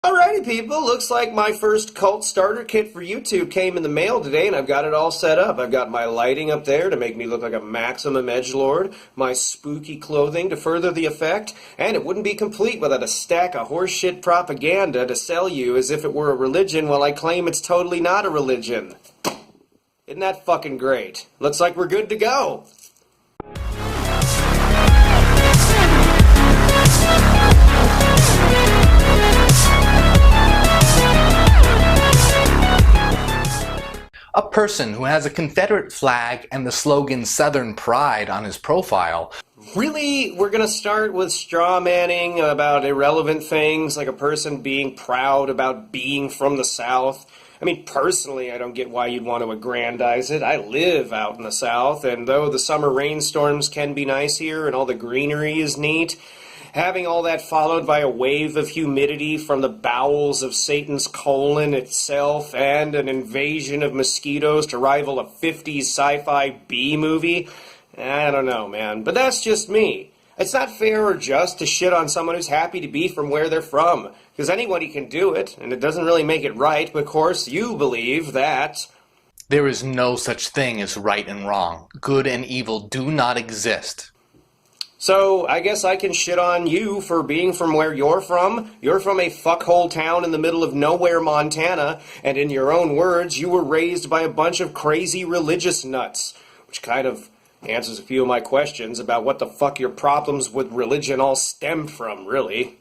Alrighty people, looks like my first cult starter kit for YouTube came in the mail today and I've got it all set up. I've got my lighting up there to make me look like a maximum edgelord, my spooky clothing to further the effect, and it wouldn't be complete without a stack of horseshit propaganda to sell you as if it were a religion while I claim it's totally not a religion. Isn't that fucking great? Looks like we're good to go. A person who has a Confederate flag and the slogan Southern Pride on his profile. Really? We're gonna start with straw manning about irrelevant things, like a person being proud about being from the South? I mean, personally, I don't get why you'd want to aggrandize it. I live out in the South, and though the summer rainstorms can be nice here and all the greenery is neat, having all that followed by a wave of humidity from the bowels of Satan's colon itself and an invasion of mosquitoes to rival a 50s sci-fi B movie? I don't know, man. But that's just me. It's not fair or just to shit on someone who's happy to be from where they're from, because anybody can do it, and it doesn't really make it right, but of course you believe that There is no such thing as right and wrong. Good and evil do not exist. So, I guess I can shit on you for being from where you're from. You're from a fuckhole town in the middle of nowhere, Montana, and in your own words, you were raised by a bunch of crazy religious nuts, which kind of answers a few of my questions about what the fuck your problems with religion all stemmed from, really.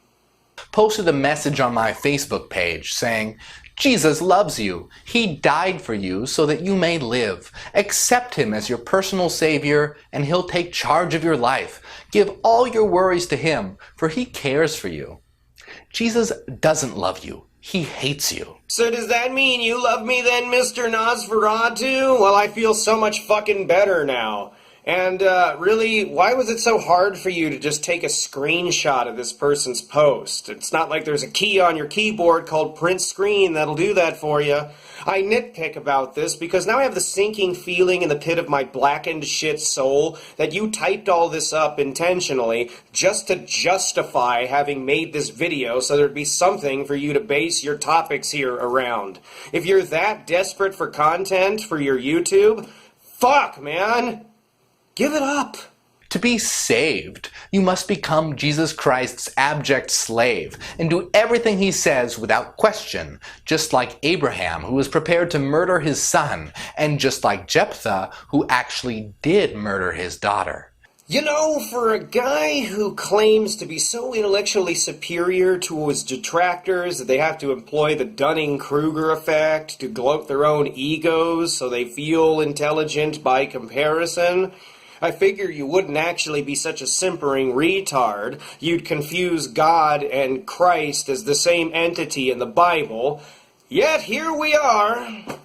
Posted a message on my Facebook page saying, Jesus loves you. He died for you so that you may live. Accept him as your personal savior and he'll take charge of your life. Give all your worries to him, for he cares for you. Jesus doesn't love you. He hates you. So does that mean you love me then, Mr. Nosferatu? Well, I feel so much fucking better now. And, really, why was it so hard for you to just take a screenshot of this person's post? It's not like there's a key on your keyboard called print screen that'll do that for you. I nitpick about this because now I have the sinking feeling in the pit of my blackened shit soul that you typed all this up intentionally just to justify having made this video so there'd be something for you to base your topics here around. If you're that desperate for content for your YouTube, fuck, man! Give it up! To be saved, you must become Jesus Christ's abject slave and do everything he says without question, just like Abraham, who was prepared to murder his son, and just like Jephthah, who actually did murder his daughter. You know, for a guy who claims to be so intellectually superior to his detractors that they have to employ the Dunning-Kruger effect to gloat their own egos so they feel intelligent by comparison, I figure you wouldn't actually be such a simpering retard. You'd confuse God and Christ as the same entity in the Bible. Yet here we are.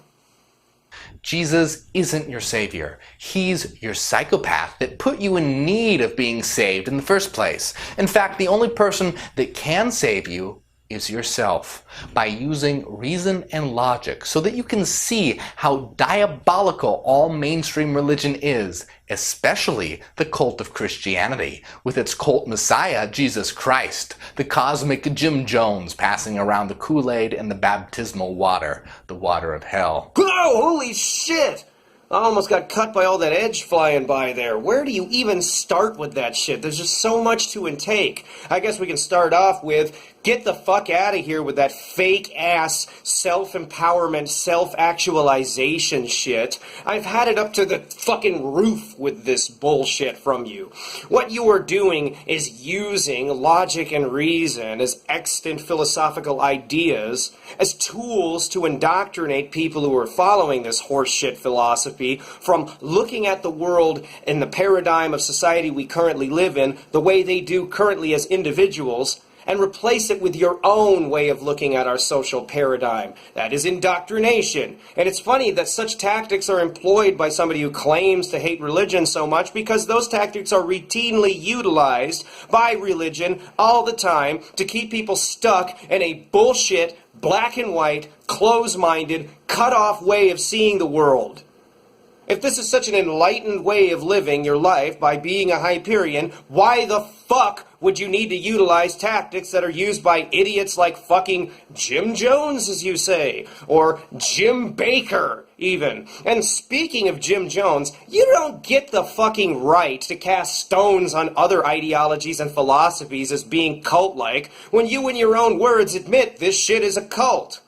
Jesus isn't your savior. He's your psychopath that put you in need of being saved in the first place. In fact, the only person that can save you is yourself, by using reason and logic so that you can see how diabolical all mainstream religion is, especially the cult of Christianity, with its cult messiah, Jesus Christ, the cosmic Jim Jones passing around the Kool-Aid and the baptismal water, the water of hell. Whoa, holy shit! I almost got cut by all that edge flying by there. Where do you even start with that shit? There's just so much to intake. I guess we can start off with, get the fuck out of here with that fake-ass self-empowerment, self-actualization shit. I've had it up to the fucking roof with this bullshit from you. What you are doing is using logic and reason as extant philosophical ideas as tools to indoctrinate people who are following this horseshit philosophy from looking at the world in the paradigm of society we currently live in the way they do currently as individuals, and replace it with your own way of looking at our social paradigm. That is indoctrination. And it's funny that such tactics are employed by somebody who claims to hate religion so much, because those tactics are routinely utilized by religion all the time to keep people stuck in a bullshit, black and white, close-minded, cut-off way of seeing the world. If this is such an enlightened way of living your life by being a Hyperion, why the fuck would you need to utilize tactics that are used by idiots like fucking Jim Jones, as you say, or Jim Baker, even? And speaking of Jim Jones, you don't get the fucking right to cast stones on other ideologies and philosophies as being cult-like when you, in your own words, admit this shit is a cult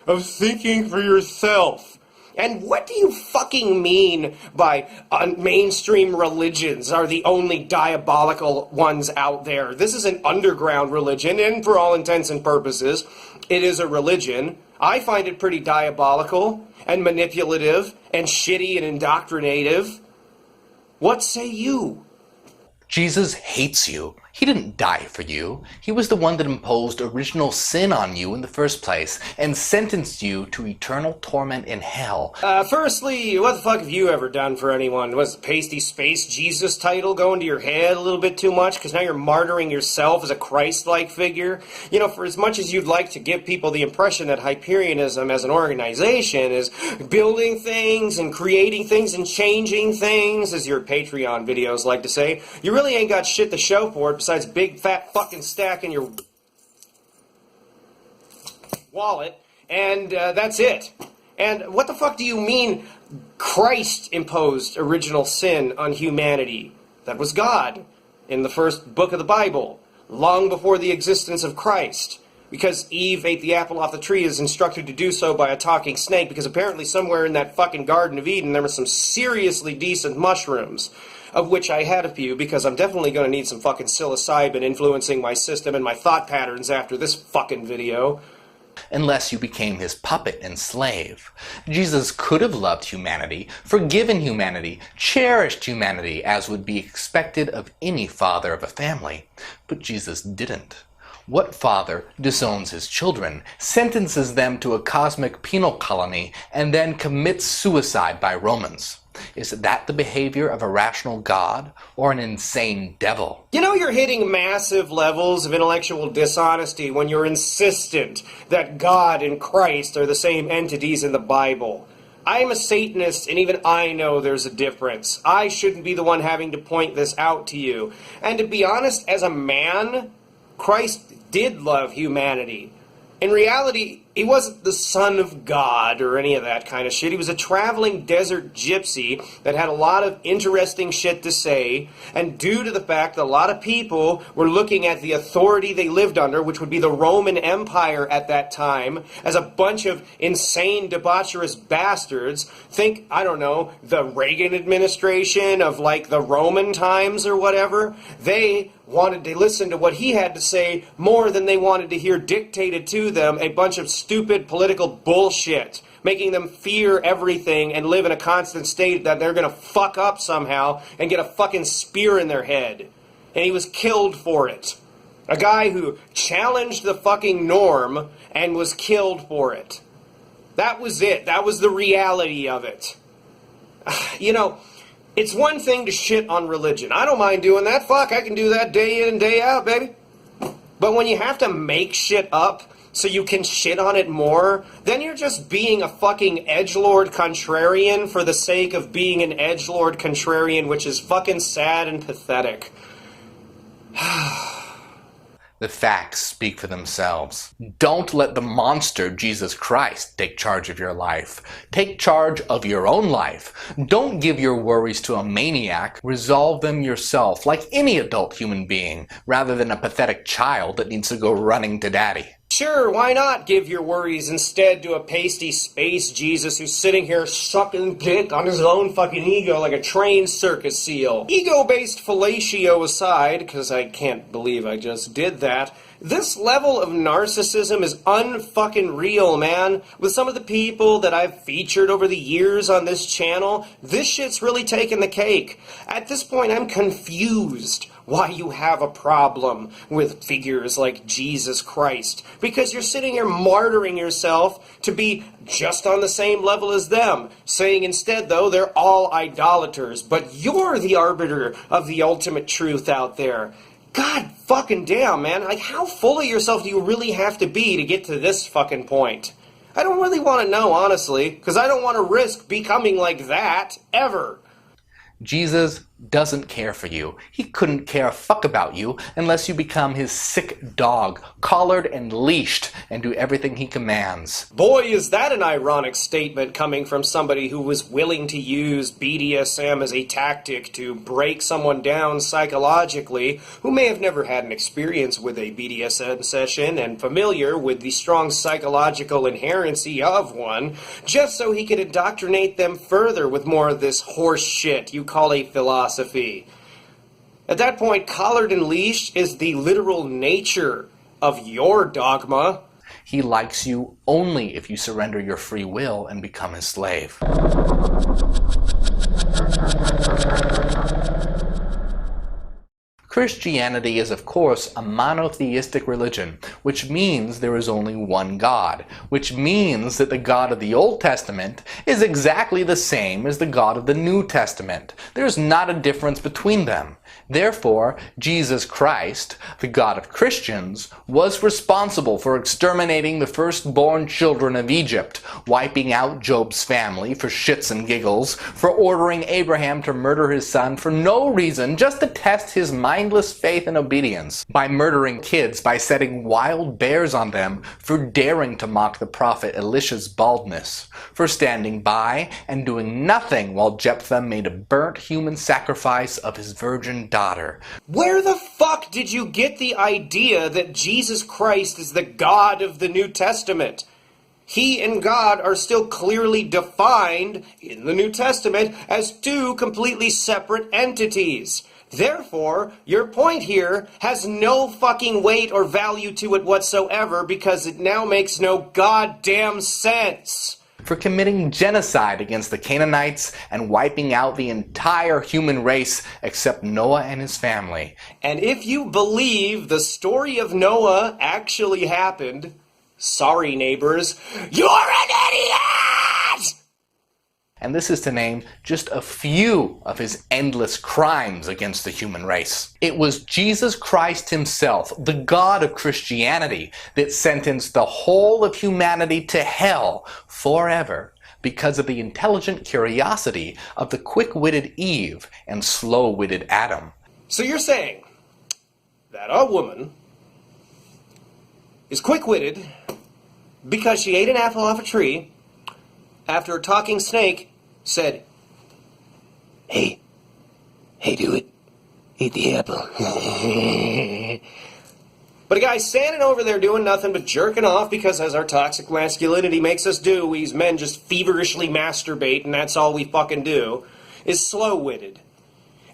of thinking for yourself. And what do you fucking mean by mainstream religions are the only diabolical ones out there? This is an underground religion, and for all intents and purposes, it is a religion. I find it pretty diabolical and manipulative and shitty and indoctrinative. What say you? Jesus hates you. He didn't die for you. He was the one that imposed original sin on you in the first place and sentenced you to eternal torment in hell. Firstly, what the fuck have you ever done for anyone? Was the pasty space Jesus title going to your head a little bit too much? Because now you're martyring yourself as a Christ-like figure? You know, for as much as you'd like to give people the impression that Hyperionism as an organization is building things and creating things and changing things, as your Patreon videos like to say, you really ain't got shit to show for it besides big fat fucking stack in your wallet, and that's it. And what the fuck do you mean Christ imposed original sin on humanity? That was God in the first book of the Bible, long before the existence of Christ. Because Eve ate the apple off the tree, is instructed to do so by a talking snake, because apparently somewhere in that fucking Garden of Eden there were some seriously decent mushrooms, of which I had a few, because I'm definitely going to need some fucking psilocybin influencing my system and my thought patterns after this fucking video. Unless you became his puppet and slave. Jesus could have loved humanity, forgiven humanity, cherished humanity, as would be expected of any father of a family. But Jesus didn't. What father disowns his children, sentences them to a cosmic penal colony, and then commits suicide by Romans? Is that the behavior of a rational God or an insane devil? You know, you're hitting massive levels of intellectual dishonesty when you're insistent that God and Christ are the same entities in the Bible. I'm a Satanist, and even I know there's a difference. I shouldn't be the one having to point this out to you. And to be honest, as a man, Christ did love humanity. In reality, he wasn't the son of God or any of that kind of shit. He was a traveling desert gypsy that had a lot of interesting shit to say, and due to the fact that a lot of people were looking at the authority they lived under, which would be the Roman Empire at that time, as a bunch of insane, debaucherous bastards, think, I don't know, the Reagan administration of like the Roman times or whatever, they wanted to listen to what he had to say more than they wanted to hear dictated to them a bunch of stupid political bullshit, making them fear everything and live in a constant state that they're going to fuck up somehow and get a fucking spear in their head. And he was killed for it. A guy who challenged the fucking norm and was killed for it. That was it. That was the reality of it. You know, it's one thing to shit on religion. I don't mind doing that. Fuck, I can do that day in and day out, baby. But when you have to make shit up so you can shit on it more, then you're just being a fucking edgelord contrarian for the sake of being an edgelord contrarian, which is fucking sad and pathetic. The facts speak for themselves. Don't let the monster Jesus Christ take charge of your life. Take charge of your own life. Don't give your worries to a maniac. Resolve them yourself, like any adult human being, rather than a pathetic child that needs to go running to daddy. Sure, why not give your worries instead to a pasty space Jesus who's sitting here sucking dick on his own fucking ego like a trained circus seal? Ego-based fellatio aside, because I can't believe I just did that, this level of narcissism is unfucking real, man. With some of the people that I've featured over the years on this channel, this shit's really taken the cake. At this point, I'm confused why you have a problem with figures like Jesus Christ. Because you're sitting here martyring yourself to be just on the same level as them, saying instead, though, they're all idolaters, but you're the arbiter of the ultimate truth out there. God fucking damn, man. Like, how full of yourself do you really have to be to get to this fucking point? I don't really want to know, honestly, because I don't want to risk becoming like that, ever. Jesus doesn't care for you. He couldn't care a fuck about you unless you become his sick dog, collared and leashed, and do everything he commands. Boy, is that an ironic statement coming from somebody who was willing to use BDSM as a tactic to break someone down psychologically, who may have never had an experience with a BDSM session and familiar with the strong psychological inherency of one, just so he could indoctrinate them further with more of this horse shit you call a philosophy. At that point, collared and leashed is the literal nature of your dogma. He likes you only if you surrender your free will and become his slave. Christianity is, of course, a monotheistic religion, which means there is only one God, which means that the God of the Old Testament is exactly the same as the God of the New Testament. There's not a difference between them. Therefore, Jesus Christ, the God of Christians, was responsible for exterminating the firstborn children of Egypt, wiping out Job's family for shits and giggles, for ordering Abraham to murder his son for no reason, just to test his mindless faith and obedience, by murdering kids, by setting wild bears on them, for daring to mock the prophet Elisha's baldness, for standing by and doing nothing while Jephthah made a burnt human sacrifice of his virgin daughter. Where the fuck did you get the idea that Jesus Christ is the God of the New Testament? He and God are still clearly defined in the New Testament as two completely separate entities. Therefore, your point here has no fucking weight or value to it whatsoever because it now makes no goddamn sense. For committing genocide against the Canaanites and wiping out the entire human race except Noah and his family. And if you believe the story of Noah actually happened, sorry neighbors, you're an idiot! And this is to name just a few of his endless crimes against the human race. It was Jesus Christ himself, the God of Christianity, that sentenced the whole of humanity to hell forever because of the intelligent curiosity of the quick-witted Eve and slow-witted Adam. So you're saying that a woman is quick-witted because she ate an apple off a tree after a talking snake said, Hey, do it. Eat the apple. But a guy standing over there doing nothing but jerking off because as our toxic masculinity makes us do, we men just feverishly masturbate and that's all we fucking do, is slow-witted.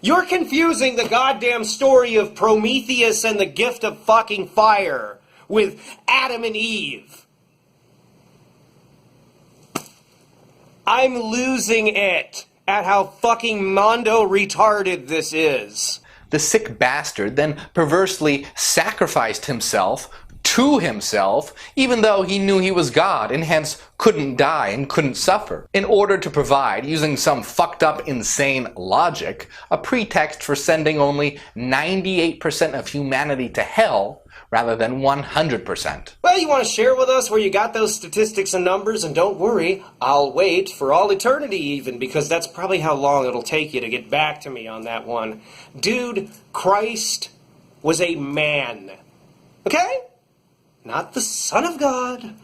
You're confusing the goddamn story of Prometheus and the gift of fucking fire with Adam and Eve. I'm losing it at how fucking mondo retarded this is. The sick bastard then perversely sacrificed himself to himself, even though he knew he was God and hence couldn't die and couldn't suffer, in order to provide, using some fucked up insane logic, a pretext for sending only 98% of humanity to hell rather than 100%. Well, you want to share with us where you got those statistics and numbers, and don't worry, I'll wait for all eternity even, because that's probably how long it'll take you to get back to me on that one. Dude, Christ was a man. Okay? Not the Son of God.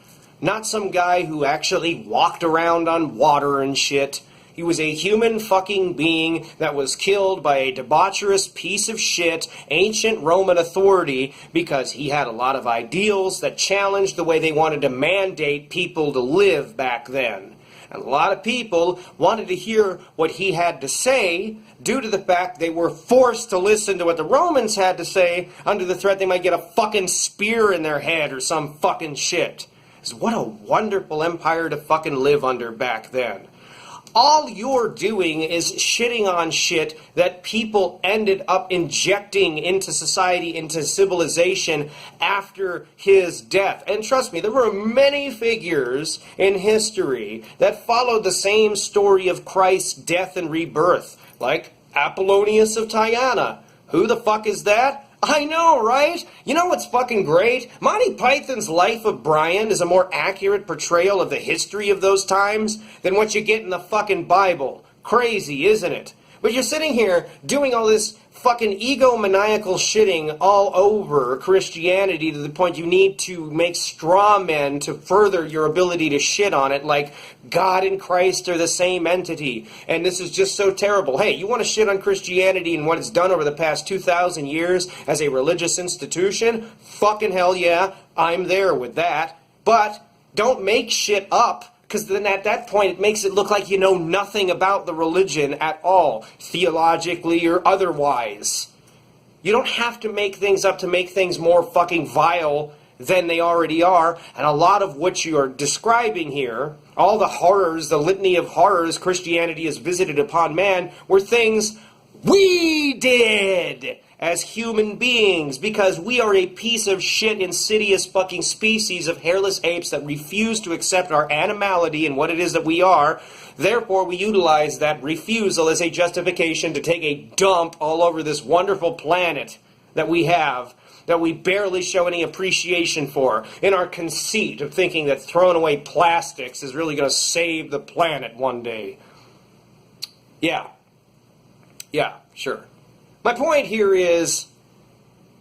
Not some guy who actually walked around on water and shit. He was a human fucking being that was killed by a debaucherous piece of shit, ancient Roman authority, because he had a lot of ideals that challenged the way they wanted to mandate people to live back then. And a lot of people wanted to hear what he had to say due to the fact they were forced to listen to what the Romans had to say under the threat they might get a fucking spear in their head or some fucking shit. What a wonderful empire to fucking live under back then. All you're doing is shitting on shit that people ended up injecting into society, into civilization after his death. And trust me, there were many figures in history that followed the same story of Christ's death and rebirth, like Apollonius of Tyana. Who the fuck is that? I know, right? You know what's fucking great? Monty Python's Life of Brian is a more accurate portrayal of the history of those times than what you get in the fucking Bible. Crazy, isn't it? But you're sitting here doing all this fucking egomaniacal shitting all over Christianity to the point you need to make straw men to further your ability to shit on it like God and Christ are the same entity. And this is just so terrible. Hey, you want to shit on Christianity and what it's done over the past 2,000 years as a religious institution? Fucking hell yeah, I'm there with that. But don't make shit up. Because then at that point, it makes it look like you know nothing about the religion at all, theologically or otherwise. You don't have to make things up to make things more fucking vile than they already are. And a lot of what you are describing here, all the horrors, the litany of horrors Christianity has visited upon man, were things we did as human beings, because we are a piece of shit, insidious fucking species of hairless apes that refuse to accept our animality and what it is that we are. Therefore, we utilize that refusal as a justification to take a dump all over this wonderful planet that we have, that we barely show any appreciation for, in our conceit of thinking that throwing away plastics is really going to save the planet one day. Yeah, sure. My point here is,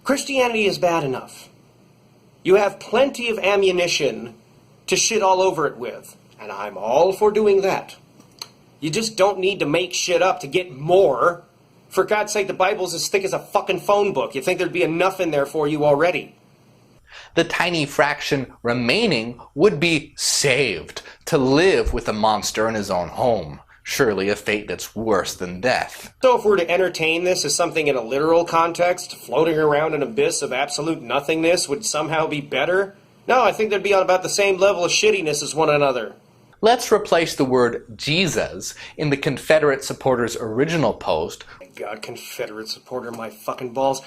Christianity is bad enough. You have plenty of ammunition to shit all over it with, and I'm all for doing that. You just don't need to make shit up to get more. For God's sake, the Bible's as thick as a fucking phone book. You'd think there'd be enough in there for you already. The tiny fraction remaining would be saved to live with a monster in his own home. Surely a fate that's worse than death. So if we're to entertain this as something in a literal context, floating around an abyss of absolute nothingness would somehow be better? No, I think they'd be on about the same level of shittiness as one another. Let's replace the word Jesus in the Confederate supporters' original post. God, Confederate supporter, my fucking balls.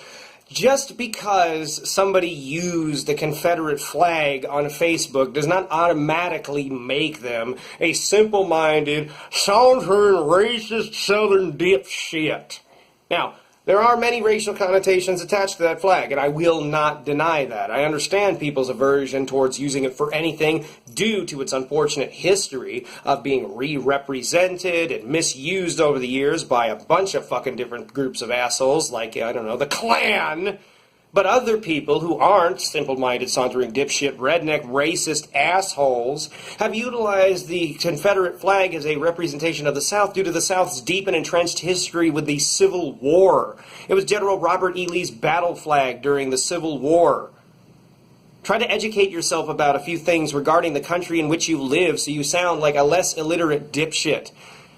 Just because somebody used the Confederate flag on Facebook does not automatically make them a simple-minded, sauntering, racist southern dipshit. Now, there are many racial connotations attached to that flag, and I will not deny that. I understand people's aversion towards using it for anything due to its unfortunate history of being re-represented and misused over the years by a bunch of fucking different groups of assholes like, I don't know, the Klan. But other people who aren't simple-minded, sauntering, dipshit, redneck, racist assholes have utilized the Confederate flag as a representation of the South due to the South's deep and entrenched history with the Civil War. It was General Robert E. Lee's battle flag during the Civil War. Try to educate yourself about a few things regarding the country in which you live so you sound like a less illiterate dipshit.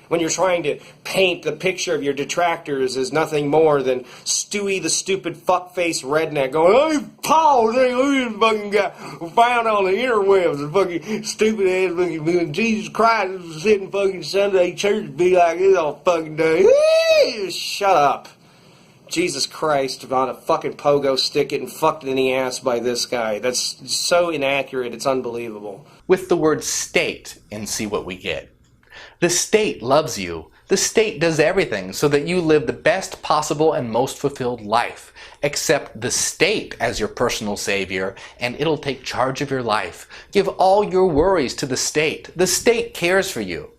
When you're trying to paint the picture of your detractors as nothing more than Stewie the stupid fuckface redneck going, "Hey, Paul, this fucking guy found on the interwebs, a fucking stupid ass fucking Jesus Christ is sitting fucking Sunday church be like this all fucking day." Shut up. Jesus Christ, on a fucking pogo stick getting fucked in the ass by this guy. That's so inaccurate, it's unbelievable. With the word state and see what we get. The state loves you. The state does everything so that you live the best possible and most fulfilled life. Accept the state as your personal savior, and it'll take charge of your life. Give all your worries to the state. The state cares for you.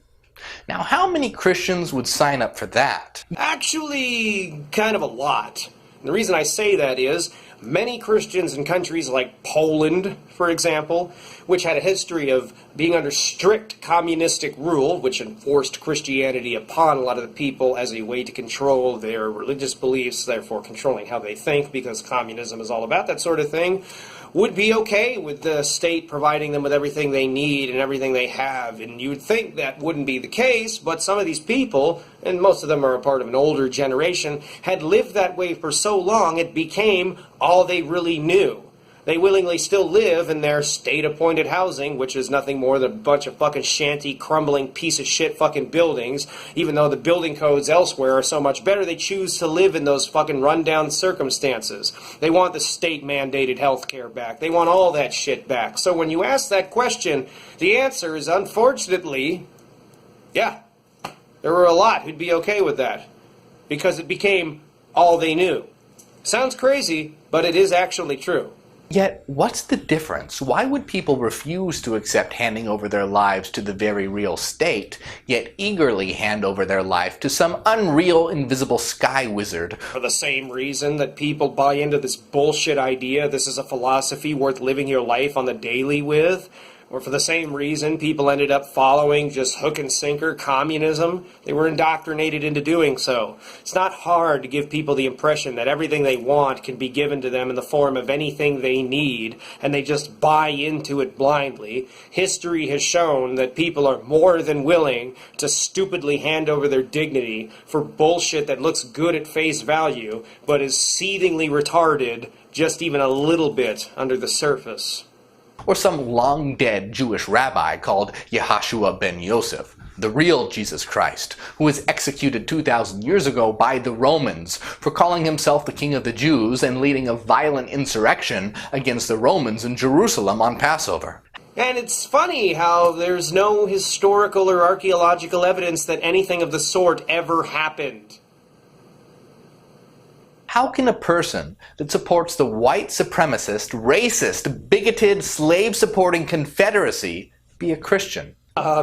Now, how many Christians would sign up for that? Actually, kind of a lot. And the reason I say that is, many Christians in countries like Poland, for example, which had a history of being under strict communistic rule, which enforced Christianity upon a lot of the people as a way to control their religious beliefs, therefore controlling how they think, because communism is all about that sort of thing, would be okay with the state providing them with everything they need and everything they have. And you would think that wouldn't be the case, but some of these people, and most of them are a part of an older generation, had lived that way for so long it became all they really knew. They willingly still live in their state-appointed housing, which is nothing more than a bunch of fucking shanty, crumbling piece of shit fucking buildings. Even though the building codes elsewhere are so much better, they choose to live in those fucking rundown circumstances. They want the state-mandated health care back. They want all that shit back. So when you ask that question, the answer is, unfortunately, yeah, there were a lot who'd be okay with that. Because it became all they knew. Sounds crazy, but it is actually true. Yet, what's the difference? Why would people refuse to accept handing over their lives to the very real state, yet eagerly hand over their life to some unreal, invisible sky wizard? For the same reason that people buy into this bullshit idea this is a philosophy worth living your life on the daily with? Or for the same reason people ended up following just hook and sinker communism? They were indoctrinated into doing so. It's not hard to give people the impression that everything they want can be given to them in the form of anything they need, and they just buy into it blindly. History has shown that people are more than willing to stupidly hand over their dignity for bullshit that looks good at face value, but is seethingly retarded just even a little bit under the surface. Or some long-dead Jewish rabbi called Yehoshua ben Yosef, the real Jesus Christ, who was executed 2,000 years ago by the Romans for calling himself the King of the Jews and leading a violent insurrection against the Romans in Jerusalem on Passover. And it's funny how there's no historical or archaeological evidence that anything of the sort ever happened. How can a person that supports the white supremacist, racist, bigoted, slave-supporting Confederacy be a Christian?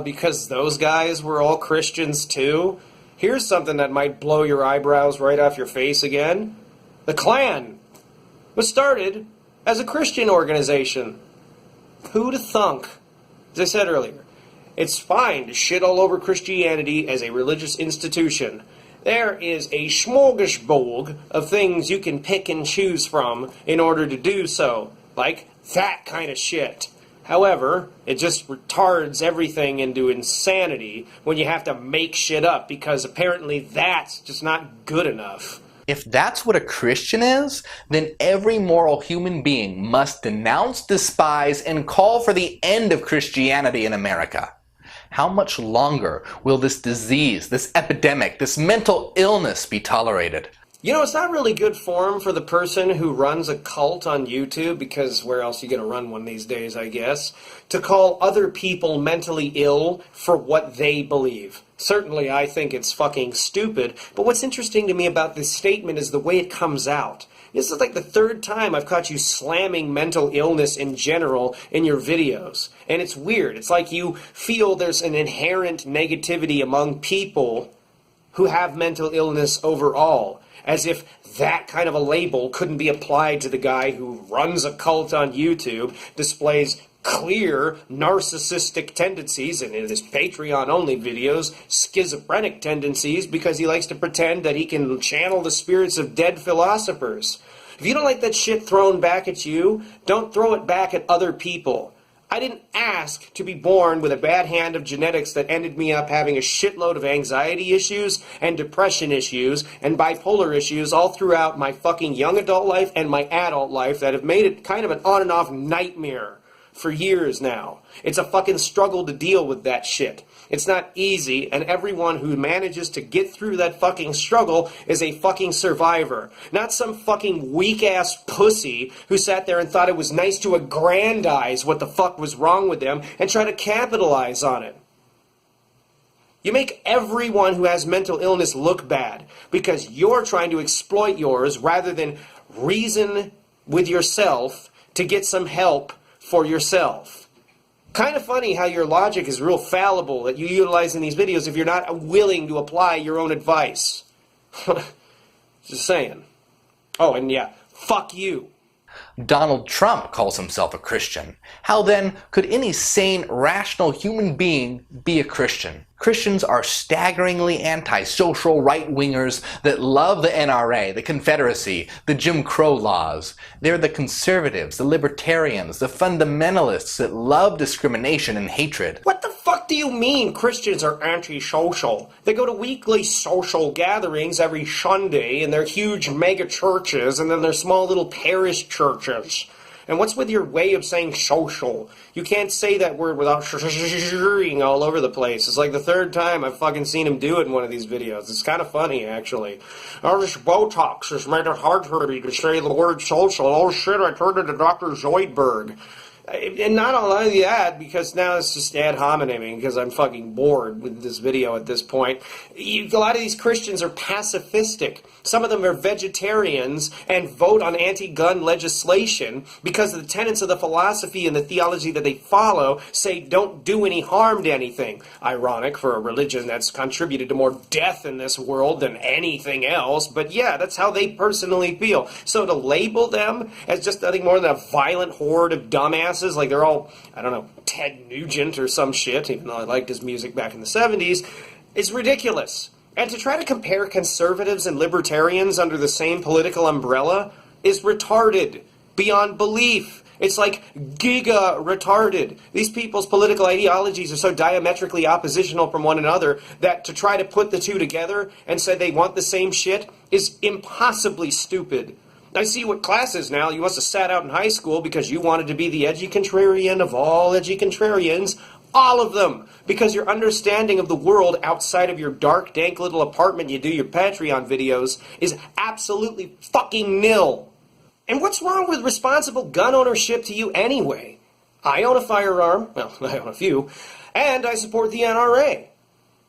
Because those guys were all Christians too? Here's something that might blow your eyebrows right off your face again. The Klan was started as a Christian organization. Who'da thunk? As I said earlier, it's fine to shit all over Christianity as a religious institution. There is a smorgasbord of things you can pick and choose from in order to do so, like that kind of shit. However, it just retards everything into insanity when you have to make shit up, because apparently that's just not good enough. If that's what a Christian is, then every moral human being must denounce, despise, and call for the end of Christianity in America. How much longer will this disease, this epidemic, this mental illness be tolerated? You know, it's not really good form for the person who runs a cult on YouTube, because where else are you going to run one these days, I guess, to call other people mentally ill for what they believe. Certainly, I think it's fucking stupid, but what's interesting to me about this statement is the way it comes out. This is like the third time I've caught you slamming mental illness in general in your videos. And it's weird. It's like you feel there's an inherent negativity among people who have mental illness overall, as if that kind of a label couldn't be applied to the guy who runs a cult on YouTube, displays clear narcissistic tendencies, and in his Patreon-only videos, schizophrenic tendencies, because he likes to pretend that he can channel the spirits of dead philosophers. If you don't like that shit thrown back at you, don't throw it back at other people. I didn't ask to be born with a bad hand of genetics that ended me up having a shitload of anxiety issues and depression issues and bipolar issues all throughout my fucking young adult life and my adult life that have made it kind of an on and off nightmare for years now. It's a fucking struggle to deal with that shit. It's not easy, and everyone who manages to get through that fucking struggle is a fucking survivor. Not some fucking weak-ass pussy who sat there and thought it was nice to aggrandize what the fuck was wrong with them and try to capitalize on it. You make everyone who has mental illness look bad because you're trying to exploit yours rather than reason with yourself to get some help for yourself. Kind of funny how your logic is real fallible that you utilize in these videos if you're not willing to apply your own advice. Just saying. Oh, and yeah, fuck you. Donald Trump calls himself a Christian. How then could any sane, rational human being be a Christian? Christians are staggeringly antisocial right-wingers that love the NRA, the Confederacy, the Jim Crow laws. They're the conservatives, the libertarians, the fundamentalists that love discrimination and hatred. What the fuck do you mean Christians are antisocial? They go to weekly social gatherings every Sunday in their huge mega churches and then their small little parish churches. And what's with your way of saying social? You can't say that word without ing all over the place. It's like the third time I've fucking seen him do it in one of these videos. It's kind of funny, actually. Oh, this Botox has made it hard for me to say the word social. Oh shit, I turned into Dr. Zoidberg. And not only that, because now it's just ad hominem, because I'm fucking bored with this video at this point. A lot of these Christians are pacifistic. Some of them are vegetarians and vote on anti-gun legislation because the tenets of the philosophy and the theology that they follow say don't do any harm to anything. Ironic for a religion that's contributed to more death in this world than anything else, but yeah, that's how they personally feel. So to label them as just nothing more than a violent horde of dumbasses, like they're all, I don't know, Ted Nugent or some shit, even though I liked his music back in the 70s, is ridiculous. And to try to compare conservatives and libertarians under the same political umbrella is retarded beyond belief. It's like giga retarded. These people's political ideologies are so diametrically oppositional from one another that to try to put the two together and say they want the same shit is impossibly stupid. I see what class is now. You must have sat out in high school because you wanted to be the edgy contrarian of all edgy contrarians. All of them. Because your understanding of the world outside of your dark, dank little apartment you do your Patreon videos is absolutely fucking nil. And what's wrong with responsible gun ownership to you anyway? I own a firearm. Well, I own a few. And I support the NRA.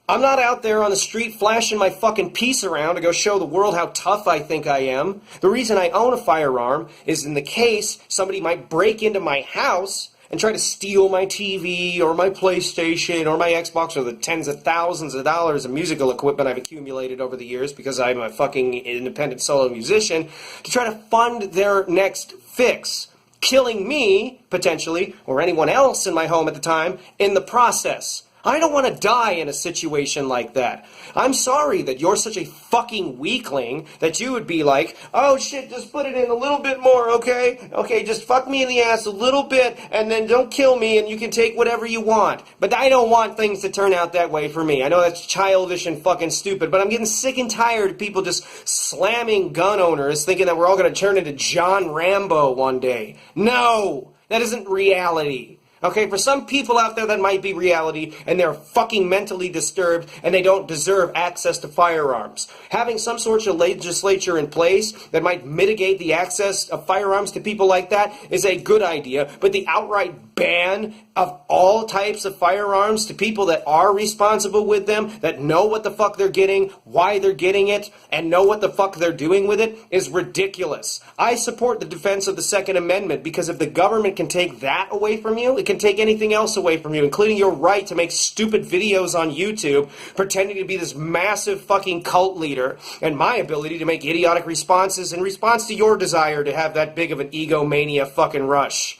I'm not out there on the street flashing my fucking piece around to go show the world how tough I think I am. The reason I own a firearm is in the case somebody might break into my house and try to steal my TV or my PlayStation or my Xbox or the tens of thousands of dollars of musical equipment I've accumulated over the years because I'm a fucking independent solo musician, to try to fund their next fix, killing me, potentially, or anyone else in my home at the time, in the process. I don't want to die in a situation like that. I'm sorry that you're such a fucking weakling that you would be like, oh shit, just put it in a little bit more, okay? Okay, just fuck me in the ass a little bit and then don't kill me and you can take whatever you want. But I don't want things to turn out that way for me. I know that's childish and fucking stupid, but I'm getting sick and tired of people just slamming gun owners thinking that we're all going to turn into John Rambo one day. No! That isn't reality. Okay, for some people out there that might be reality, and they're fucking mentally disturbed, and they don't deserve access to firearms. Having some sort of legislature in place that might mitigate the access of firearms to people like that is a good idea, but the outright ban of all types of firearms to people that are responsible with them, that know what the fuck they're getting, why they're getting it, and know what the fuck they're doing with it, is ridiculous. I support the defense of the Second Amendment, because if the government can take that away from you, it can take anything else away from you, including your right to make stupid videos on YouTube pretending to be this massive fucking cult leader, and my ability to make idiotic responses in response to your desire to have that big of an egomania fucking rush.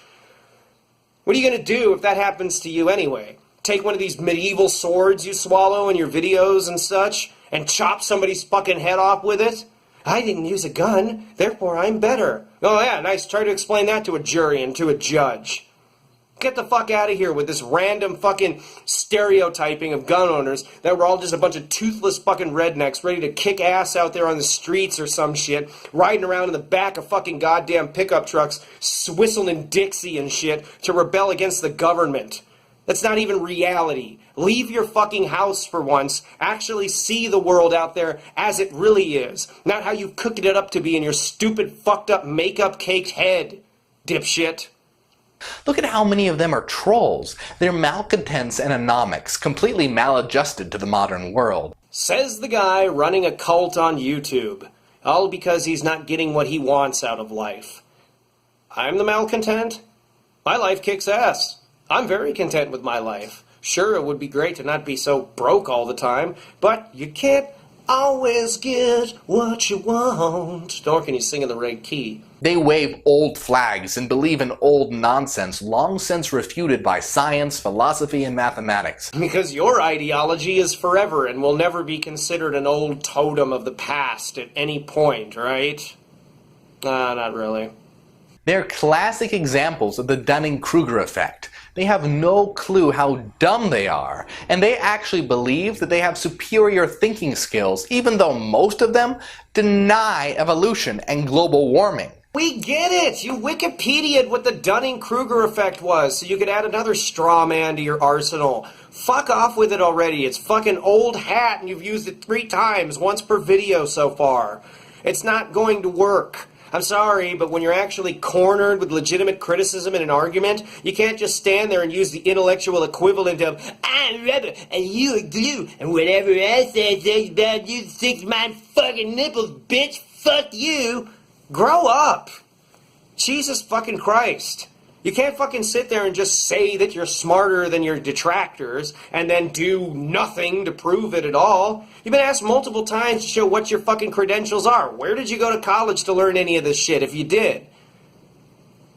What are you going to do if that happens to you anyway? Take one of these medieval swords you swallow in your videos and such and chop somebody's fucking head off with it? I didn't use a gun, therefore I'm better. Oh yeah, nice. Try to explain that to a jury and to a judge. Get the fuck out of here with this random fucking stereotyping of gun owners that we're all just a bunch of toothless fucking rednecks ready to kick ass out there on the streets or some shit, riding around in the back of fucking goddamn pickup trucks, whistling Dixie and shit to rebel against the government. That's not even reality. Leave your fucking house for once. Actually see the world out there as it really is, not how you cooked it up to be in your stupid fucked up makeup caked head, dipshit. Look at how many of them are trolls. They're malcontents and anomics, completely maladjusted to the modern world. Says the guy running a cult on YouTube, all because he's not getting what he wants out of life. I'm the malcontent? My life kicks ass. I'm very content with my life. Sure, it would be great to not be so broke all the time, but you can't always get what you want. Nor can you sing in the right key. They wave old flags and believe in old nonsense long since refuted by science, philosophy, and mathematics. Because your ideology is forever and will never be considered an old totem of the past at any point, right? Not really. They're classic examples of the Dunning-Kruger effect. They have no clue how dumb they are, and they actually believe that they have superior thinking skills, even though most of them deny evolution and global warming. We get it! You Wikipedia'd what the Dunning-Kruger effect was, so you could add another straw man to your arsenal. Fuck off with it already. It's fucking old hat, and you've used it 3 times, once per video so far. It's not going to work. I'm sorry, but when you're actually cornered with legitimate criticism in an argument, you can't just stand there and use the intellectual equivalent of, I'm a rebel, and you a glue, and whatever I say about you, 6 my fucking nipples, bitch, fuck you. Grow up. Jesus fucking Christ. You can't fucking sit there and just say that you're smarter than your detractors and then do nothing to prove it at all. You've been asked multiple times to show what your fucking credentials are. Where did you go to college to learn any of this shit if you did?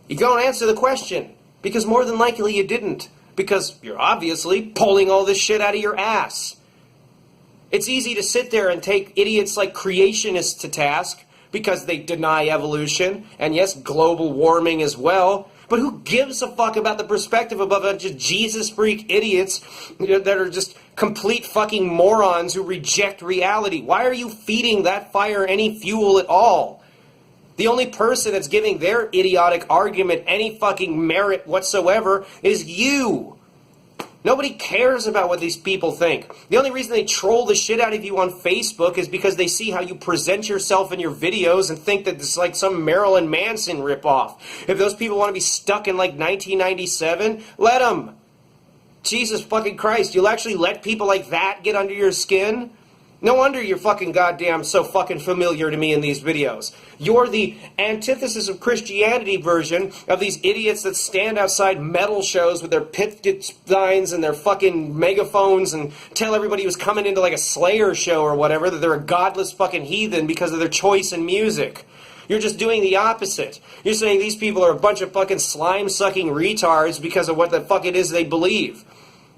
You go and answer the question. Because more than likely you didn't. Because you're obviously pulling all this shit out of your ass. It's easy to sit there and take idiots like creationists to task because they deny evolution, and yes, global warming as well. But who gives a fuck about the perspective of a bunch of Jesus freak idiots that are just complete fucking morons who reject reality? Why are you feeding that fire any fuel at all? The only person that's giving their idiotic argument any fucking merit whatsoever is you. Nobody cares about what these people think. The only reason they troll the shit out of you on Facebook is because they see how you present yourself in your videos and think that it's like some Marilyn Manson ripoff. If those people want to be stuck in like 1997, let them. Jesus fucking Christ, you'll actually let people like that get under your skin? No wonder you're fucking goddamn so fucking familiar to me in these videos. You're the antithesis of Christianity version of these idiots that stand outside metal shows with their pit signs and their fucking megaphones and tell everybody who's coming into like a Slayer show or whatever that they're a godless fucking heathen because of their choice in music. You're just doing the opposite. You're saying these people are a bunch of fucking slime-sucking retards because of what the fuck it is they believe.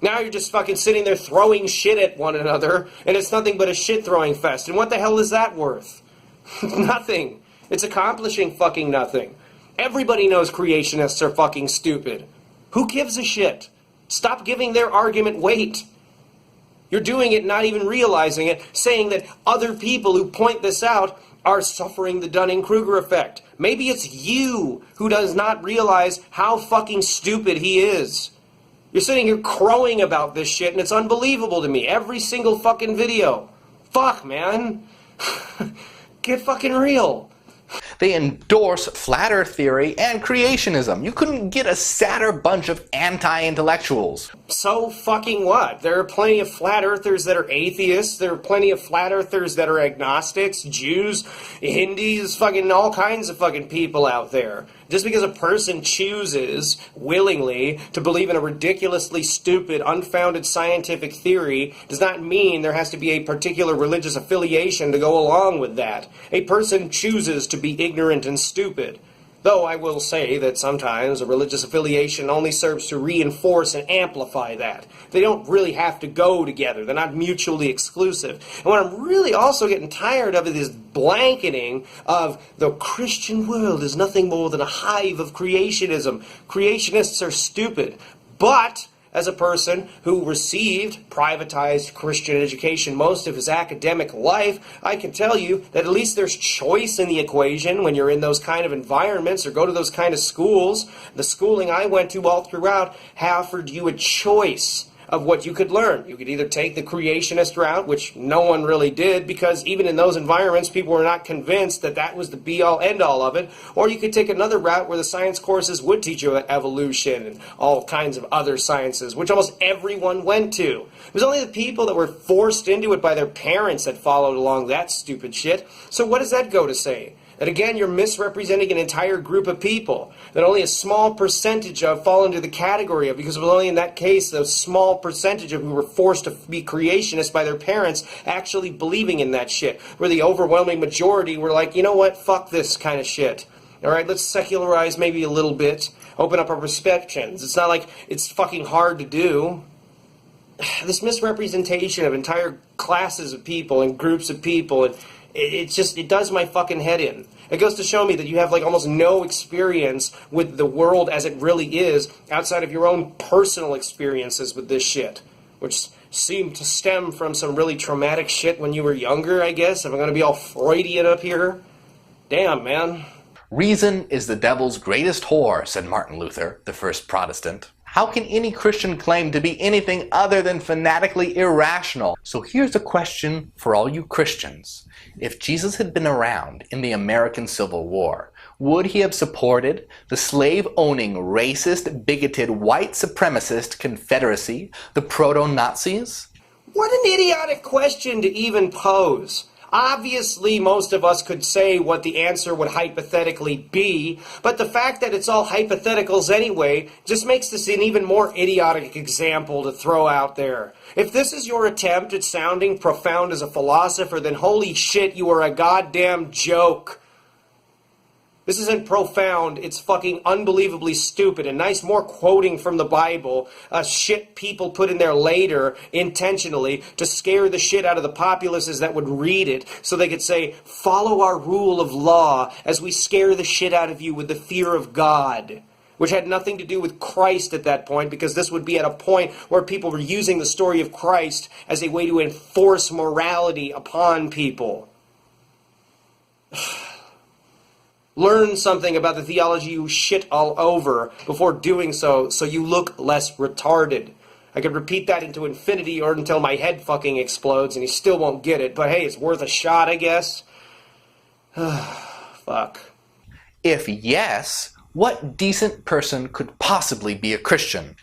Now you're just fucking sitting there throwing shit at one another, and it's nothing but a shit-throwing fest. And what the hell is that worth? Nothing. It's accomplishing fucking nothing. Everybody knows creationists are fucking stupid. Who gives a shit? Stop giving their argument weight. You're doing it not even realizing it, saying that other people who point this out are suffering the Dunning-Kruger effect. Maybe it's you who does not realize how fucking stupid he is. You're sitting here crowing about this shit, and it's unbelievable to me. Every single fucking video. Fuck, man. Get fucking real. They endorse flat earth theory and creationism. You couldn't get a sadder bunch of anti-intellectuals. So fucking what? There are plenty of flat earthers that are atheists. There are plenty of flat earthers that are agnostics, Jews, Hindus, fucking all kinds of fucking people out there. Just because a person chooses willingly to believe in a ridiculously stupid, unfounded scientific theory does not mean there has to be a particular religious affiliation to go along with that. A person chooses to be ignorant and stupid. Though I will say that sometimes a religious affiliation only serves to reinforce and amplify that. They don't really have to go together. They're not mutually exclusive. And what I'm really also getting tired of is this blanketing of the Christian world is nothing more than a hive of creationism. Creationists are stupid. But as a person who received privatized Christian education most of his academic life, I can tell you that at least there's choice in the equation when you're in those kind of environments or go to those kind of schools. The schooling I went to all throughout offered you a choice of what you could learn. You could either take the creationist route, which no one really did, because even in those environments, people were not convinced that that was the be-all, end-all of it, or you could take another route where the science courses would teach you evolution and all kinds of other sciences, which almost everyone went to. It was only the people that were forced into it by their parents that followed along that stupid shit. So what does that go to say? That again, you're misrepresenting an entire group of people that only a small percentage of fall into the category of, because it was only in that case a small percentage of who were forced to be creationists by their parents actually believing in that shit, where the overwhelming majority were like, you know what, fuck this kind of shit. Alright, let's secularize maybe a little bit, open up our perceptions. It's not like it's fucking hard to do. This misrepresentation of entire classes of people and groups of people, and it does my fucking head in. It goes to show me that you have like almost no experience with the world as it really is outside of your own personal experiences with this shit, which seem to stem from some really traumatic shit when you were younger, I guess, if I'm going to be all Freudian up here. Damn, man. Reason is the devil's greatest whore, said Martin Luther, the first Protestant. How can any Christian claim to be anything other than fanatically irrational? So here's a question for all you Christians. If Jesus had been around in the American Civil War, would he have supported the slave-owning, racist, bigoted, white supremacist Confederacy, the proto-Nazis? What an idiotic question to even pose. Obviously, most of us could say what the answer would hypothetically be, but the fact that it's all hypotheticals anyway just makes this an even more idiotic example to throw out there. If this is your attempt at sounding profound as a philosopher, then holy shit, you are a goddamn joke. This isn't profound, it's fucking unbelievably stupid. And nice more quoting from the Bible, shit people put in there later, intentionally, to scare the shit out of the populaces that would read it, so they could say, follow our rule of law as we scare the shit out of you with the fear of God. Which had nothing to do with Christ at that point, because this would be at a point where people were using the story of Christ as a way to enforce morality upon people. Learn something about the theology you shit all over before doing so you look less retarded. I could repeat that into infinity or until my head fucking explodes and you still won't get it, but hey, it's worth a shot, I guess. Fuck. If yes, what decent person could possibly be a Christian?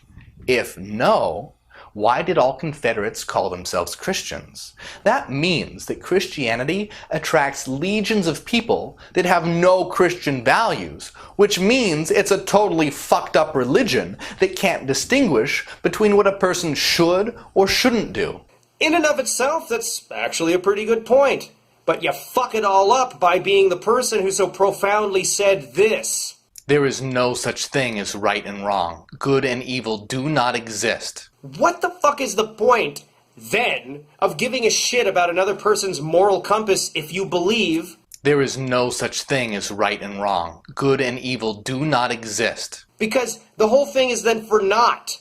If no, why did all Confederates call themselves Christians? That means that Christianity attracts legions of people that have no Christian values, which means it's a totally fucked up religion that can't distinguish between what a person should or shouldn't do. In and of itself, that's actually a pretty good point. But you fuck it all up by being the person who so profoundly said this. There is no such thing as right and wrong. Good and evil do not exist. What the fuck is the point, then, of giving a shit about another person's moral compass if you believe... There is no such thing as right and wrong. Good and evil do not exist. Because the whole thing is then for naught.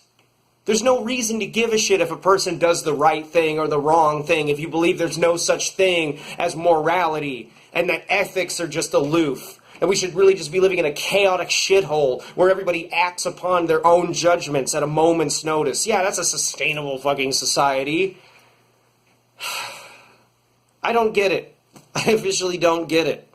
There's no reason to give a shit if a person does the right thing or the wrong thing if you believe there's no such thing as morality and that ethics are just aloof. And we should really just be living in a chaotic shithole where everybody acts upon their own judgments at a moment's notice. Yeah, that's a sustainable fucking society. I don't get it. I officially don't get it.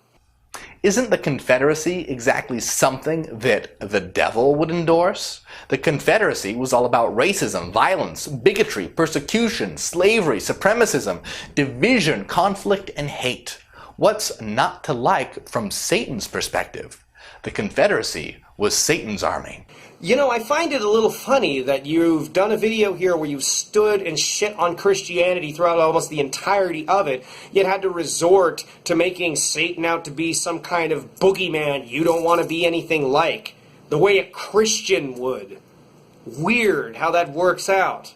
Isn't the Confederacy exactly something that the devil would endorse? The Confederacy was all about racism, violence, bigotry, persecution, slavery, supremacism, division, conflict, and hate. What's not to like from Satan's perspective? The Confederacy was Satan's army. You know, I find it a little funny that you've done a video here where you've stood and shit on Christianity throughout almost the entirety of it, yet had to resort to making Satan out to be some kind of boogeyman you don't want to be anything like. The way a Christian would. Weird how that works out.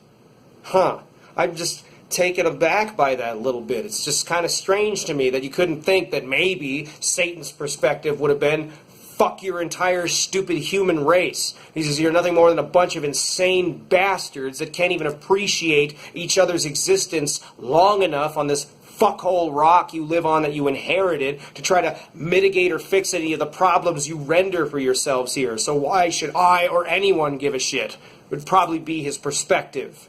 Huh. I'm just taken aback by that a little bit. It's just kind of strange to me that you couldn't think that maybe Satan's perspective would have been, fuck your entire stupid human race. He says you're nothing more than a bunch of insane bastards that can't even appreciate each other's existence long enough on this fuckhole rock you live on that you inherited to try to mitigate or fix any of the problems you render for yourselves here. So why should I or anyone give a shit? Would probably be his perspective.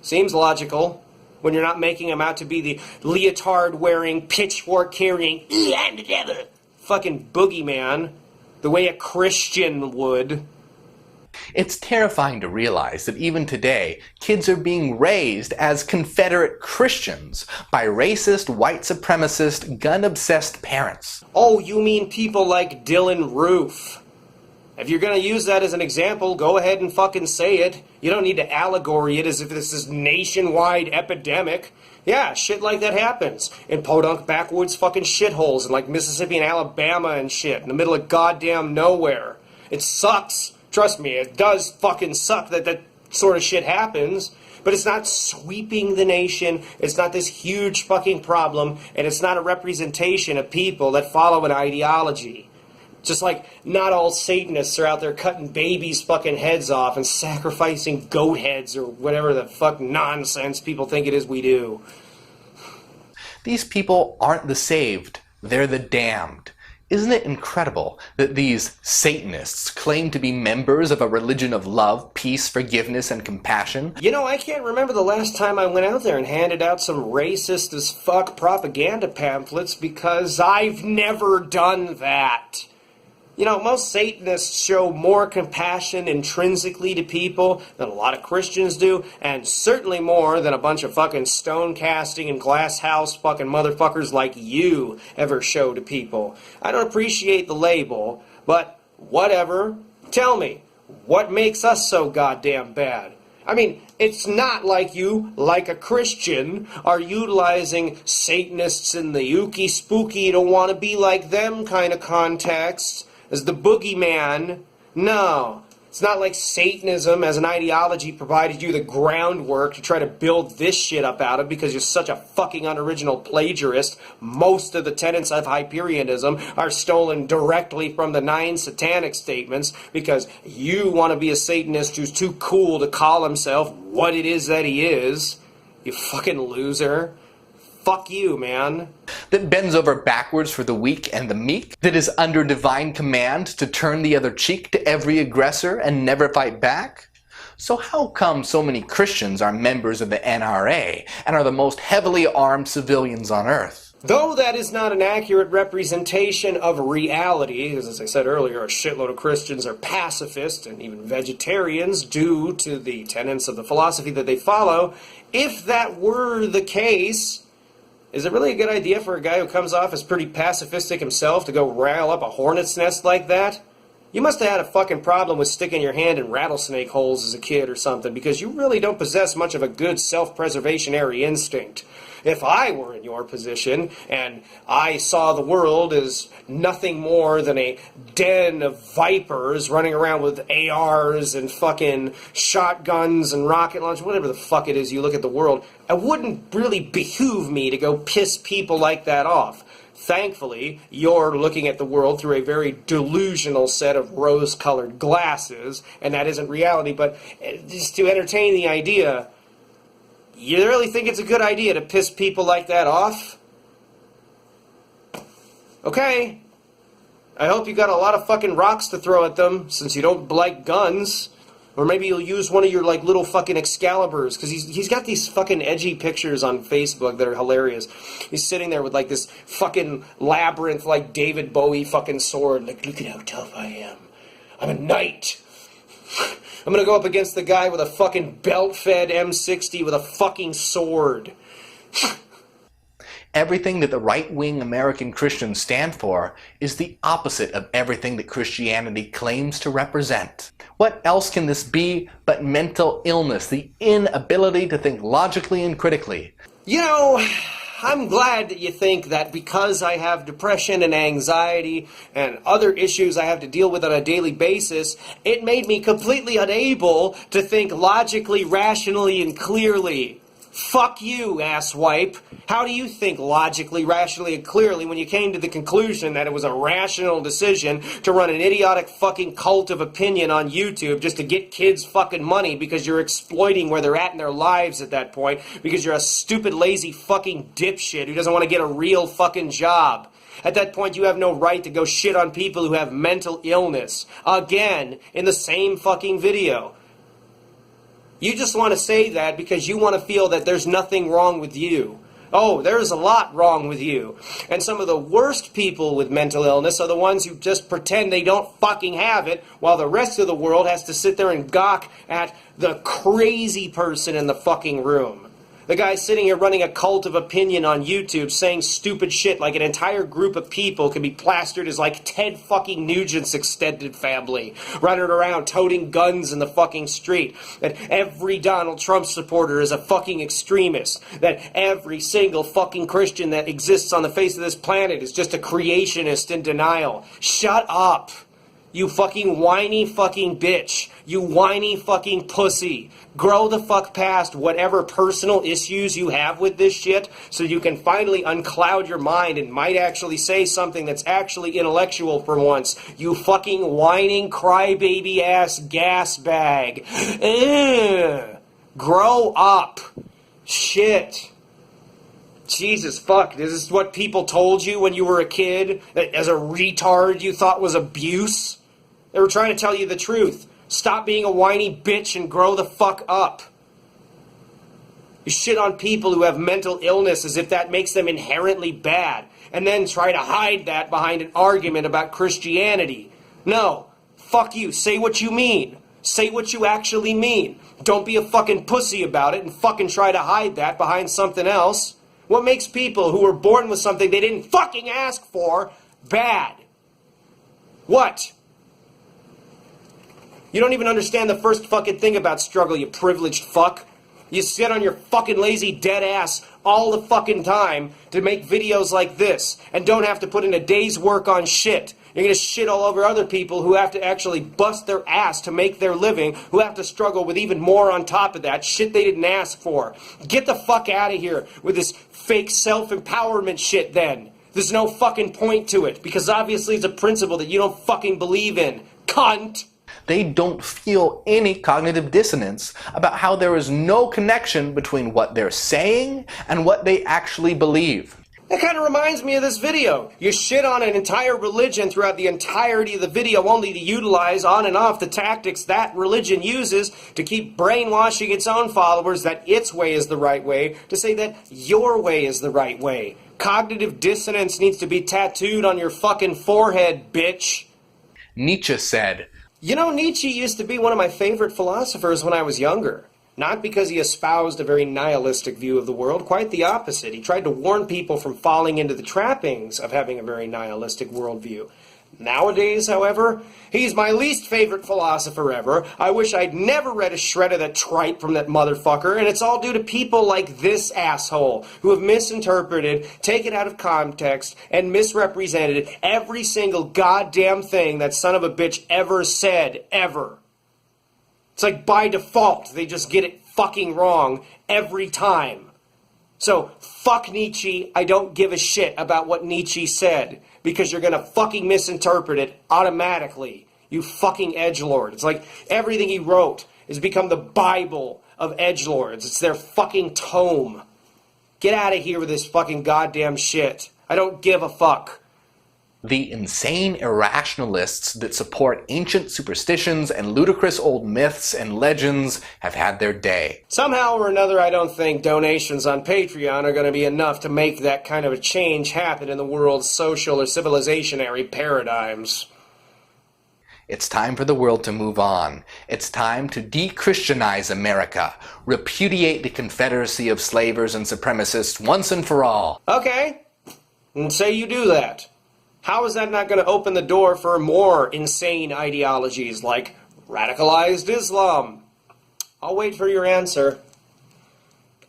Seems logical when you're not making him out to be the leotard-wearing, pitchfork-carrying, I'm the devil, fucking boogeyman, the way a Christian would. It's terrifying to realize that even today, kids are being raised as Confederate Christians by racist, white supremacist, gun-obsessed parents. Oh, you mean people like Dylan Roof. If you're going to use that as an example, go ahead and fucking say it. You don't need to allegory it as if this is nationwide epidemic. Yeah, shit like that happens. In podunk backwoods fucking shitholes in like Mississippi and Alabama and shit. In the middle of goddamn nowhere. It sucks. Trust me, it does fucking suck that that sort of shit happens. But it's not sweeping the nation. It's not this huge fucking problem. And it's not a representation of people that follow an ideology. Just like not all Satanists are out there cutting babies' fucking heads off and sacrificing goat heads or whatever the fuck nonsense people think it is we do. These people aren't the saved, they're the damned. Isn't it incredible that these Satanists claim to be members of a religion of love, peace, forgiveness, and compassion? You know, I can't remember the last time I went out there and handed out some racist as fuck propaganda pamphlets, because I've never done that. You know, most Satanists show more compassion intrinsically to people than a lot of Christians do, and certainly more than a bunch of fucking stone casting and glass house fucking motherfuckers like you ever show to people. I don't appreciate the label, but whatever. Tell me, what makes us so goddamn bad? I mean, it's not like you, like a Christian, are utilizing Satanists in the ooky spooky don't want to be like them kind of context as the boogeyman. No. It's not like Satanism as an ideology provided you the groundwork to try to build this shit up out of because you're such a fucking unoriginal plagiarist. Most of the tenets of Hyperionism are stolen directly from the 9 satanic statements because you want to be a Satanist who's too cool to call himself what it is that he is. You fucking loser. Fuck you, man. That bends over backwards for the weak and the meek, that is under divine command to turn the other cheek to every aggressor and never fight back? So how come so many Christians are members of the NRA and are the most heavily armed civilians on Earth? Though that is not an accurate representation of reality, because as I said earlier, a shitload of Christians are pacifists and even vegetarians due to the tenets of the philosophy that they follow, if that were the case, is it really a good idea for a guy who comes off as pretty pacifistic himself to go rile up a hornet's nest like that? You must have had a fucking problem with sticking your hand in rattlesnake holes as a kid or something, because you really don't possess much of a good self-preservationary instinct. If I were in your position, and I saw the world as nothing more than a den of vipers running around with ARs and fucking shotguns and rocket launchers, whatever the fuck it is you look at the world, it wouldn't really behoove me to go piss people like that off. Thankfully, you're looking at the world through a very delusional set of rose-colored glasses, and that isn't reality, but just to entertain the idea, you really think it's a good idea to piss people like that off? Okay. I hope you got a lot of fucking rocks to throw at them, since you don't like guns. Or maybe you'll use one of your, like, little fucking Excaliburs, because he's got these fucking edgy pictures on Facebook that are hilarious. He's sitting there with, like, this fucking labyrinth, like, David Bowie fucking sword. Like, look at how tough I am. I'm a knight. I'm gonna go up against the guy with a fucking belt-fed M60 with a fucking sword. Everything that the right-wing American Christians stand for is the opposite of everything that Christianity claims to represent. What else can this be but mental illness, the inability to think logically and critically? You know, I'm glad that you think that because I have depression and anxiety and other issues I have to deal with on a daily basis, it made me completely unable to think logically, rationally, and clearly. Fuck you, asswipe. How do you think logically, rationally, and clearly when you came to the conclusion that it was a rational decision to run an idiotic fucking cult of opinion on YouTube just to get kids fucking money because you're exploiting where they're at in their lives at that point because you're a stupid, lazy fucking dipshit who doesn't want to get a real fucking job? At that point, you have no right to go shit on people who have mental illness. Again, in the same fucking video. You just want to say that because you want to feel that there's nothing wrong with you. Oh, there's a lot wrong with you. And some of the worst people with mental illness are the ones who just pretend they don't fucking have it, while the rest of the world has to sit there and gawk at the crazy person in the fucking room. The guy sitting here running a cult of opinion on YouTube saying stupid shit like an entire group of people can be plastered as like Ted fucking Nugent's extended family, running around toting guns in the fucking street, that every Donald Trump supporter is a fucking extremist, that every single fucking Christian that exists on the face of this planet is just a creationist in denial. Shut up! You fucking whiny fucking bitch. You whiny fucking pussy. Grow the fuck past whatever personal issues you have with this shit so you can finally uncloud your mind and might actually say something that's actually intellectual for once. You fucking whining crybaby ass gas bag. Ugh. Grow up. Shit. Jesus fuck, is this what people told you when you were a kid? That as a retard you thought was abuse? They were trying to tell you the truth. Stop being a whiny bitch and grow the fuck up. You shit on people who have mental illness as if that makes them inherently bad, and then try to hide that behind an argument about Christianity. No. Fuck you. Say what you mean. Say what you actually mean. Don't be a fucking pussy about it and fucking try to hide that behind something else. What makes people who were born with something they didn't fucking ask for bad? What? You don't even understand the first fucking thing about struggle, you privileged fuck. You sit on your fucking lazy dead ass all the fucking time to make videos like this and don't have to put in a day's work on shit. You're gonna shit all over other people who have to actually bust their ass to make their living, who have to struggle with even more on top of that shit they didn't ask for. Get the fuck out of here with this fake self-empowerment shit then. There's no fucking point to it, because obviously it's a principle that you don't fucking believe in. Cunt! They don't feel any cognitive dissonance about how there is no connection between what they're saying and what they actually believe. That kind of reminds me of this video. You shit on an entire religion throughout the entirety of the video only to utilize on and off the tactics that religion uses to keep brainwashing its own followers that its way is the right way, to say that your way is the right way. Cognitive dissonance needs to be tattooed on your fucking forehead, bitch. Nietzsche said, You know, Nietzsche used to be one of my favorite philosophers when I was younger. Not because he espoused a very nihilistic view of the world, quite the opposite. He tried to warn people from falling into the trappings of having a very nihilistic worldview. Nowadays, however, he's my least favorite philosopher ever. I wish I'd never read a shred of that tripe from that motherfucker, and it's all due to people like this asshole who have misinterpreted, taken out of context, and misrepresented every single goddamn thing that son of a bitch ever said, ever. It's like by default, they just get it fucking wrong every time. So, fuck Nietzsche, I don't give a shit about what Nietzsche said, because you're gonna fucking misinterpret it automatically, you fucking edgelord. It's like everything he wrote has become the Bible of edgelords. It's their fucking tome. Get out of here with this fucking goddamn shit. I don't give a fuck. The insane irrationalists that support ancient superstitions and ludicrous old myths and legends have had their day. Somehow or another, I don't think donations on Patreon are going to be enough to make that kind of a change happen in the world's social or civilizationary paradigms. It's time for the world to move on. It's time to de-Christianize America, repudiate the confederacy of slavers and supremacists once and for all. Okay, and say you do that. How is that not going to open the door for more insane ideologies like radicalized Islam? I'll wait for your answer.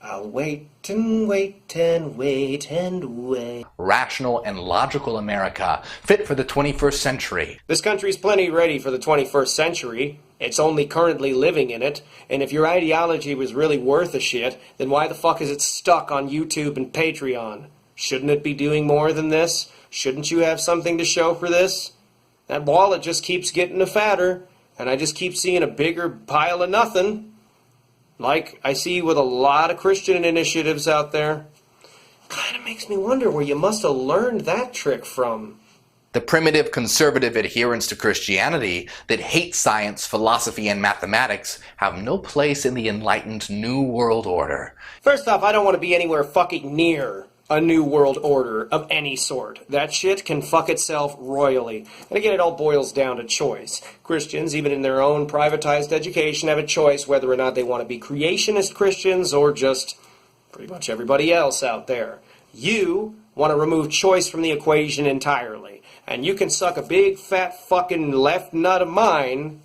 I'll wait and wait and wait and wait. Rational and logical America, fit for the 21st century. This country's plenty ready for the 21st century. It's only currently living in it. And if your ideology was really worth a shit, then why the fuck is it stuck on YouTube and Patreon? Shouldn't it be doing more than this? Shouldn't you have something to show for this? That wallet just keeps getting fatter, and I just keep seeing a bigger pile of nothing. Like I see with a lot of Christian initiatives out there. Kind of makes me wonder where you must have learned that trick from. The primitive conservative adherents to Christianity that hate science, philosophy, and mathematics have no place in the enlightened New World Order. First off, I don't want to be anywhere fucking near a new world order of any sort. That shit can fuck itself royally. And again, it all boils down to choice. Christians, even in their own privatized education, have a choice whether or not they want to be creationist Christians or just pretty much everybody else out there. You want to remove choice from the equation entirely. And you can suck a big fat fucking left nut of mine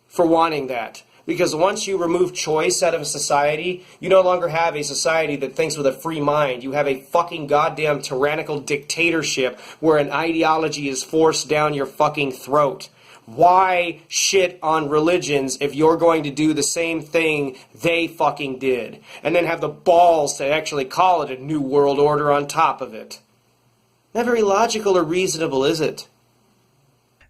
for wanting that. Because once you remove choice out of a society, you no longer have a society that thinks with a free mind. You have a fucking goddamn tyrannical dictatorship where an ideology is forced down your fucking throat. Why shit on religions if you're going to do the same thing they fucking did? And then have the balls to actually call it a new world order on top of it. Not very logical or reasonable, is it?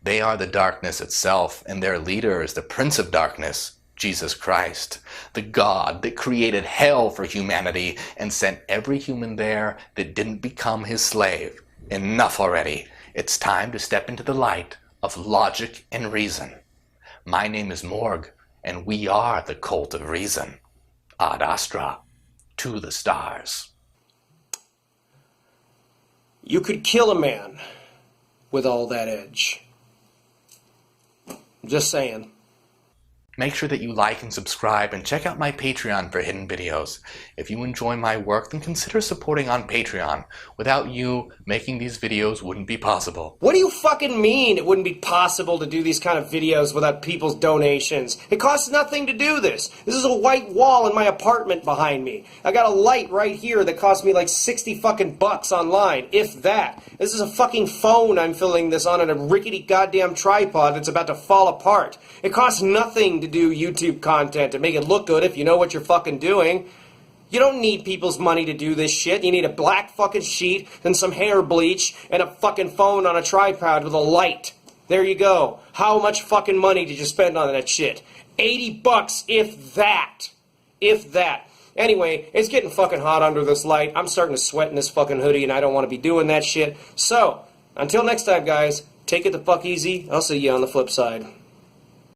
They are the darkness itself, and their leader is the Prince of Darkness. Jesus Christ, the God that created hell for humanity and sent every human there that didn't become his slave. Enough already. It's time to step into the light of logic and reason. My name is Morg, and we are the cult of reason. Ad Astra, to the stars. You could kill a man with all that edge. Just saying. Make sure that you like and subscribe and check out my Patreon for hidden videos. If you enjoy my work, then consider supporting on Patreon. Without you, making these videos wouldn't be possible. What do you fucking mean it wouldn't be possible to do these kind of videos without people's donations? It costs nothing to do this. This is a white wall in my apartment behind me. I got a light right here that cost me like 60 fucking bucks online, if that. This is a fucking phone I'm filling this on a rickety goddamn tripod that's about to fall apart. It costs nothing to do YouTube content to make it look good if you know what you're fucking doing. You don't need people's money to do this shit. You need a black fucking sheet and some hair bleach and a fucking phone on a tripod with a light. There you go. How much fucking money did you spend on that shit? 80 bucks, if that. If that. Anyway, it's getting fucking hot under this light. I'm starting to sweat in this fucking hoodie and I don't want to be doing that shit. So, until next time, guys, take it the fuck easy. I'll see you on the flip side.